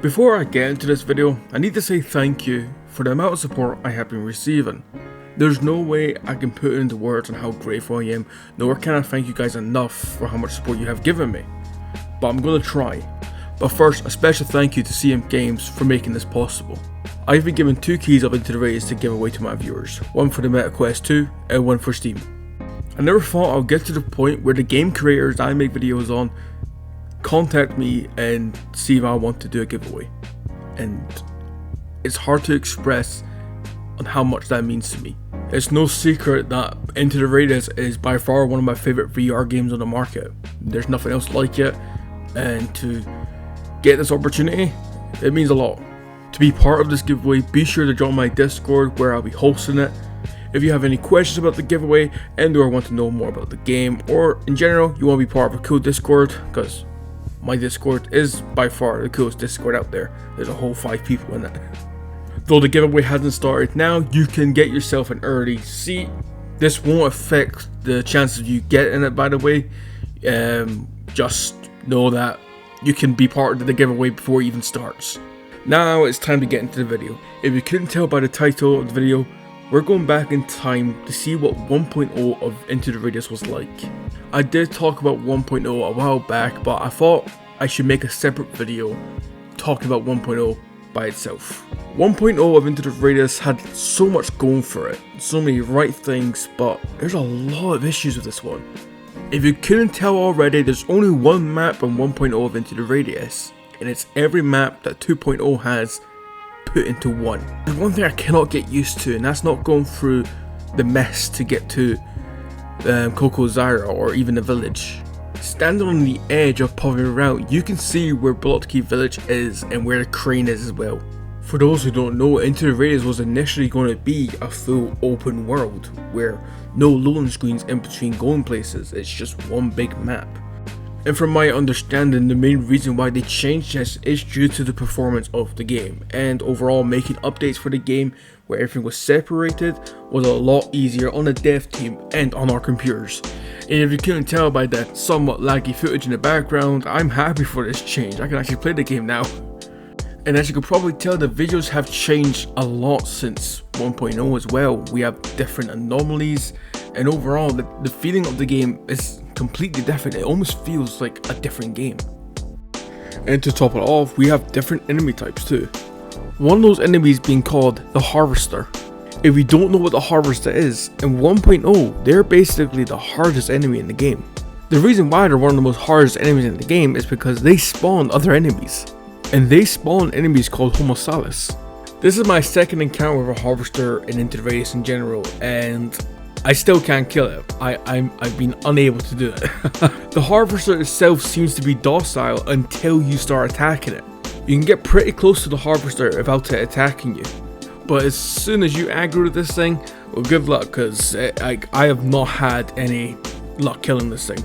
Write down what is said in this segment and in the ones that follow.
Before I get into this video, I need to say thank you for the amount of support I have been receiving. There's no way I can put into words on how grateful I am, nor can I thank you guys enough for how much support you have given me. But I'm gonna try. But first, a special thank you to CM Games for making this possible. I've been given 2 keys of Into the Radius to give away to my viewers, one for the MetaQuest 2 and one for Steam. I never thought I'll get to the point where the game creators I make videos on contact me and see if I want to do a giveaway, and it's hard to express on how much that means to me. It's no secret that Into the Radius is by far one of my favorite VR games on the market. There's nothing else like it, and to get this opportunity, it means a lot. To be part of this giveaway, be sure to join my Discord where I'll be hosting it. If you have any questions about the giveaway and/or want to know more about the game, or in general you want to be part of a cool Discord, because my Discord is by far the coolest Discord out there. There's a whole 5 people in it. Though the giveaway hasn't started now, you can get yourself an early seat. This won't affect the chances of you getting it, by the way. Just know that you can be part of the giveaway before it even starts. Now it's time to get into the video. If you couldn't tell by the title of the video, we're going back in time to see what 1.0 of Into the Radius was like. I did talk about 1.0 a while back, but I thought I should make a separate video talking about 1.0 by itself. 1.0 of Into the Radius had so much going for it, so many right things, but there's a lot of issues with this one. If you couldn't tell already, there's only one map on 1.0 of Into the Radius, and it's every map that 2.0 has put into one. There's one thing I cannot get used to, and that's not going through the mess to get to Coco Zyra or even the village. Standing on the edge of Pavilion Route, you can see where Blotkey Village is and where the crane is as well. For those who don't know, Into the Radius was initially going to be a full open world where no loading screens in between going places, it's just one big map. And from my understanding, the main reason why they changed this is due to the performance of the game, and overall making updates for the game where everything was separated was a lot easier on the dev team and on our computers. And if you couldn't tell by the somewhat laggy footage in the background, I'm happy for this change. I can actually play the game now. And as you could probably tell, the visuals have changed a lot since 1.0 as well. We have different anomalies, and overall the feeling of the game is completely different. It almost feels like a different game. And to top it off, we have different enemy types too. One of those enemies being called the Harvester. If you don't know what the Harvester is, in 1.0 they're basically the hardest enemy in the game. The reason why they're one of the most hardest enemies in the game is because they spawn other enemies, and they spawn enemies called Homosalis. This is my second encounter with a Harvester in Into the Radius in general, and I still can't kill it. I've been unable to do it. The Harvester itself seems to be docile until you start attacking it. You can get pretty close to the Harvester without it attacking you, but as soon as you aggro this thing, well, good luck, because I have not had any luck killing this thing.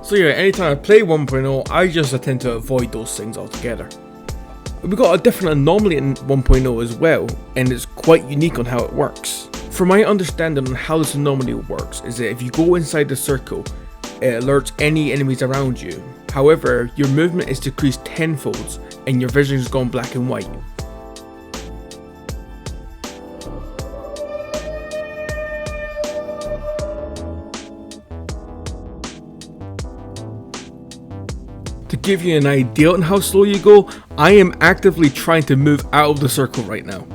So yeah, anytime I play 1.0, I just tend to avoid those things altogether. We got a different anomaly in 1.0 as well, and it's quite unique on how it works. From my understanding on how this anomaly works is that if you go inside the circle, it alerts any enemies around you. However, your movement is decreased tenfold and your vision is gone black and white. To give you an idea on how slow you go, I am actively trying to move out of the circle right now.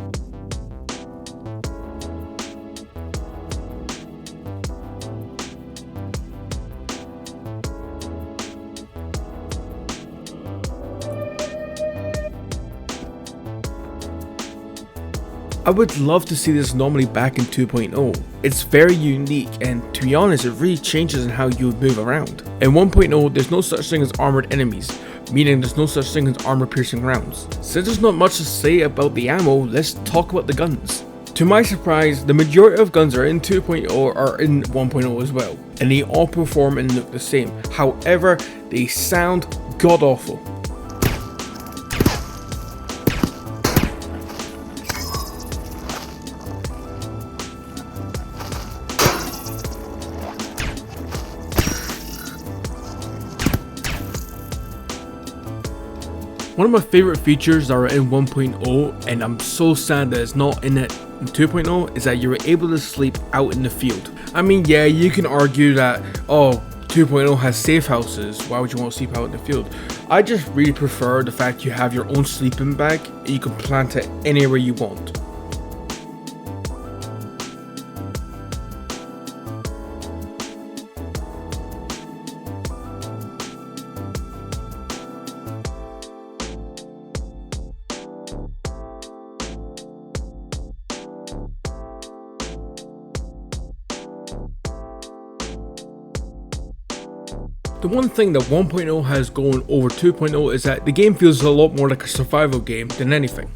I would love to see this anomaly back in 2.0. It's very unique, and to be honest, it really changes in how you would move around. In 1.0, there's no such thing as armored enemies, meaning there's no such thing as armor piercing rounds. Since there's not much to say about the ammo, let's talk about the guns. To my surprise, the majority of guns are in 2.0 are in 1.0 as well, and they all perform and look the same. However, they sound god awful. One of my favorite features that are in 1.0, and I'm so sad that it's not in it in 2.0, is that you're able to sleep out in the field. I mean, yeah, you can argue that, oh, 2.0 has safe houses, why would you want to sleep out in the field? I just really prefer the fact you have your own sleeping bag and you can plant it anywhere you want. The one thing that 1.0 has going over 2.0 is that the game feels a lot more like a survival game than anything.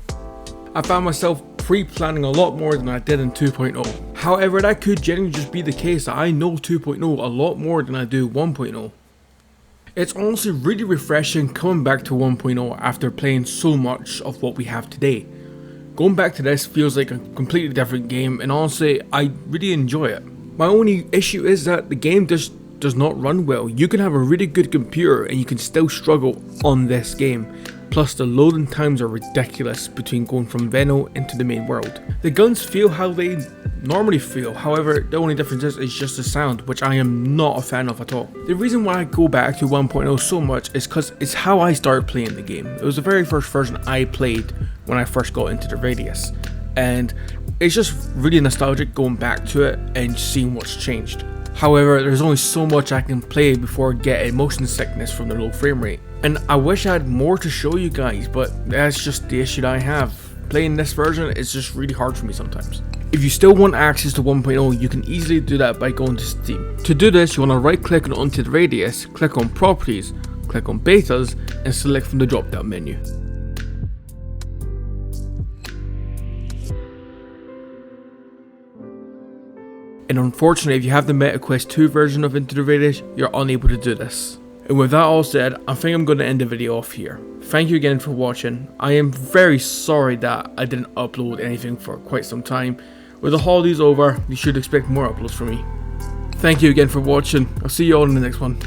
I found myself pre-planning a lot more than I did in 2.0. However, that could genuinely just be the case that I know 2.0 a lot more than I do 1.0. It's honestly really refreshing coming back to 1.0 after playing so much of what we have today. Going back to this feels like a completely different game, and honestly, I really enjoy it. My only issue is that the game just does not run well. You can have a really good computer and you can still struggle on this game. Plus the loading times are ridiculous between going from Veno into the main world. The guns feel how they normally feel, however the only difference is just the sound, which I am not a fan of at all. The reason why I go back to 1.0 so much is because it's how I started playing the game. It was the very first version I played when I first got into the Radius, and it's just really nostalgic going back to it and seeing what's changed. However, there's only so much I can play before getting motion sickness from the low frame rate. And I wish I had more to show you guys, but that's just the issue that I have. Playing this version is just really hard for me sometimes. If you still want access to 1.0, you can easily do that by going to Steam. To do this, you want to right click on Until Radius, click on Properties, click on Betas, and select from the drop down menu. And unfortunately, if you have the MetaQuest 2 version of Into the Radius, you're unable to do this. And with that all said, I think I'm going to end the video off here. Thank you again for watching. I am very sorry that I didn't upload anything for quite some time. With the holidays over, you should expect more uploads from me. Thank you again for watching. I'll see you all in the next one.